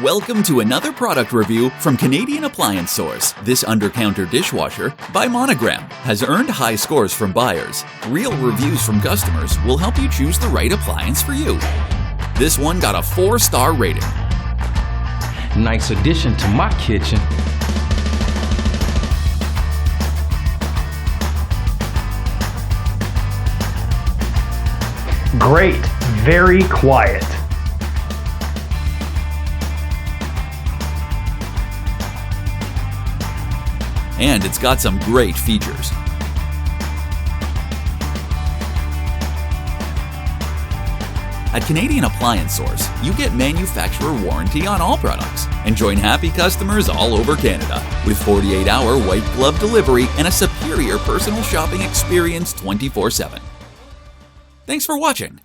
Welcome to another product review from Canadian Appliance Source. This Undercounter Dishwasher by Monogram has earned high scores from buyers. Real reviews from customers will help you choose the right appliance for you. This one got a 4-star rating. Nice addition to my kitchen. Great, very quiet. And it's got some great features. At Canadian Appliance Source, you get manufacturer warranty on all products and join happy customers all over Canada with 48-hour white glove delivery and a superior personal shopping experience 24/7. Thanks for watching.